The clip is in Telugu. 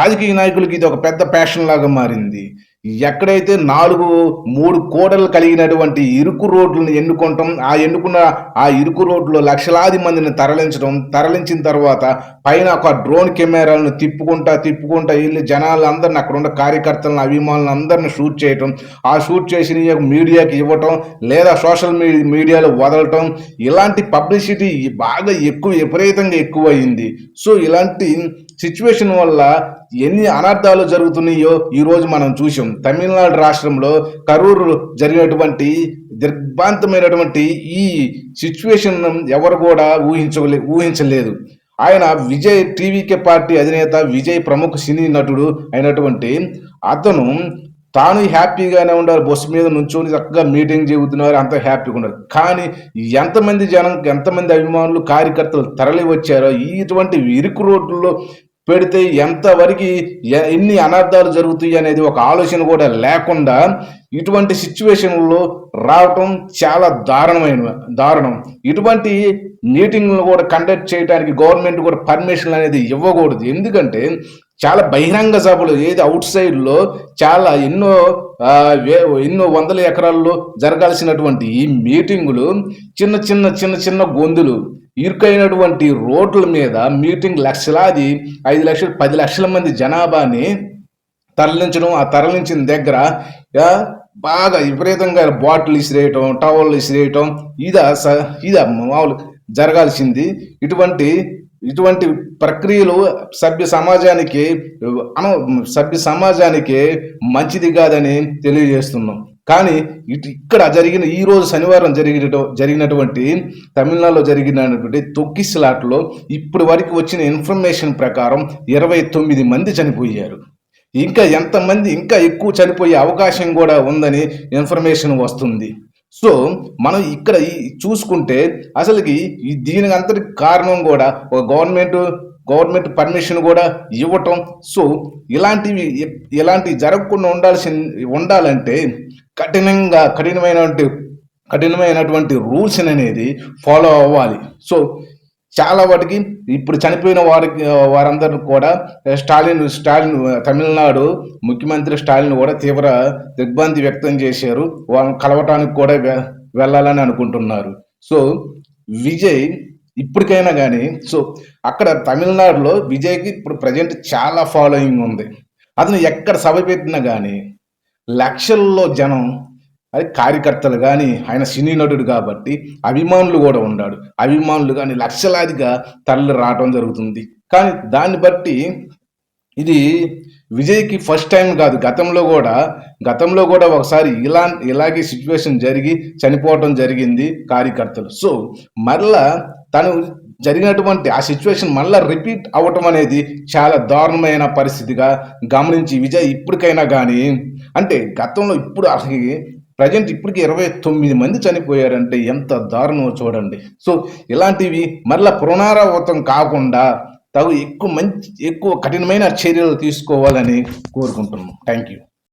రాజకీయ నాయకులకి ఇది ఒక పెద్ద ప్యాషన్ లాగా మారింది. ఎక్కడైతే 3 కూడలు కలిగినటువంటి ఇరుకు రోడ్లను ఎన్నుకుంటాం. ఎన్నుకున్న ఆ ఇరుకు రోడ్‌లో లక్షలాది మందిని తరలించడం. తరలించిన తర్వాత పైన ఒక డ్రోన్ కెమెరాలను తిప్పుకుంటా ఎళ్లి జనాలందరిని అక్కడున్న కార్యకర్తలను, అభిమానులను అందరిని షూట్ చేయటం. ఆ షూట్ చేసినయి మీడియాకి ఇవ్వటం, లేదా సోషల్ మీడియాలో వదలటం. ఇలాంటి పబ్లిసిటీ బాగా విపరీతంగా ఎక్కువయింది. సో, ఇలాంటి సిట్యుయేషన్ వల్ల ఎన్ని అనర్థాలు జరుగుతున్నాయో ఈరోజు మనం చూసాం. తమిళనాడు రాష్ట్రంలో కరూరు జరిగినటువంటి దిగ్భ్రాంతమైనటువంటి ఈ సిట్యుయేషన్ ఎవరు కూడా ఊహించలేదు. ఆయన విజయ్ టీవీకే పార్టీ అధినేత విజయ్ ప్రముఖ సినీ నటుడు అయినటువంటి అతను తాను హ్యాపీగానే ఉన్నారు. బస్సు మీద నుంచొని చక్కగా మీటింగ్ చెబుతున్నారు. అంత హ్యాపీగా ఉన్నారు. కానీ ఎంతమంది జనం, ఎంతమంది అభిమానులు, కార్యకర్తలు తరలి వచ్చారో ఇటువంటి ఇరుకు రోడ్లలో పెడితే ఎంతవరకు ఎన్ని అనర్థాలు జరుగుతాయి అనేది ఒక ఆలోచన కూడా లేకుండా ఇటువంటి సిచ్యువేషన్లో రావటం చాలా దారుణం. ఇటువంటి మీటింగ్లు కూడా కండక్ట్ చేయడానికి గవర్నమెంట్ కూడా పర్మిషన్ అనేది ఇవ్వకూడదు. ఎందుకంటే చాలా బహిరంగ సభలు అవుట్ సైడ్లో చాలా ఎన్నో వందల ఎకరాల్లో జరగాల్సినటువంటి ఈ మీటింగులు చిన్న గొంతులు ఇరుకైనటువంటి రోడ్ల మీద మీటింగ్ లక్షలాది 5 లక్షలు 10 లక్షల మంది జనాభాని తరలించడం. ఆ తరలించిన దగ్గర బాగా విపరీతంగా బాటిల్ ఇసిరేయటం, టవల్ ఇసిరేయటం ఇదా మామూలు జరగాల్సింది. ఇటువంటి ప్రక్రియలు సభ్య సమాజానికి మంచిది కాదని తెలియజేస్తున్నాం. కానీ ఇక్కడ ఈరోజు శనివారం జరిగినటువంటి తమిళనాడులో జరిగినటువంటి తొక్కిసలాటలో ఇప్పటి వరకు వచ్చిన ఇన్ఫర్మేషన్ ప్రకారం 29 మంది చనిపోయారు. ఇంకా ఎక్కువ చనిపోయే అవకాశం కూడా ఉందని ఇన్ఫర్మేషన్ వస్తుంది. సో, మనం ఇక్కడ చూసుకుంటే అసలుకి దీనికి అంతటి కారణం కూడా ఒక గవర్నమెంట్ పర్మిషన్ కూడా ఇవ్వటం. సో, ఇలాంటివి జరగకుండా ఉండాలంటే కఠినమైనటువంటి రూల్స్ అనేది ఫాలో అవ్వాలి. సో, చాలా వాటికి ఇప్పుడు చనిపోయిన వారందరూ కూడా స్టాలిన్ తమిళనాడు ముఖ్యమంత్రి స్టాలిన్ కూడా తీవ్ర దిగ్భ్రాంతి వ్యక్తం చేశారు. వాళ్ళని కలవటానికి కూడా వెళ్ళాలని అనుకుంటున్నారు. సో, విజయ్ ఇప్పటికైనా కానీ అక్కడ తమిళనాడులో విజయ్కి ఇప్పుడు ప్రజెంట్ చాలా ఫాలోయింగ్ ఉంది. అతను ఎక్కడ సభ పెట్టినా కానీ లక్షల్లో జనం, అది కార్యకర్తలు కానీ, ఆయన సినీ నటుడు కాబట్టి అభిమానులు కూడా ఉన్నాడు. అభిమానులు కానీ లక్షలాదిగా తరలి రావడం జరుగుతుంది. కానీ దాన్ని బట్టి ఇది విజయ్కి ఫస్ట్ టైం కాదు. గతంలో కూడా ఒకసారి ఇలాగే సిచ్యువేషన్ జరిగి చనిపోవటం జరిగింది కార్యకర్తలు. సో, మరలా తను జరిగినటువంటి ఆ సిచ్యువేషన్ మళ్ళీ రిపీట్ అవ్వటం అనేది చాలా దారుణమైన పరిస్థితిగా గమనించి విజయ్ ఇప్పటికైనా కానీ, అంటే గతంలో ఇప్పుడు అసలు ప్రజెంట్ ఇప్పటికి 29 మంది చనిపోయారంటే ఎంత దారుణమో చూడండి. సో, ఇలాంటివి మరలా పునరావృతం కాకుండా ఎక్కువ కఠినమైన చర్యలు తీసుకోవాలని కోరుకుంటున్నాం. Thank you.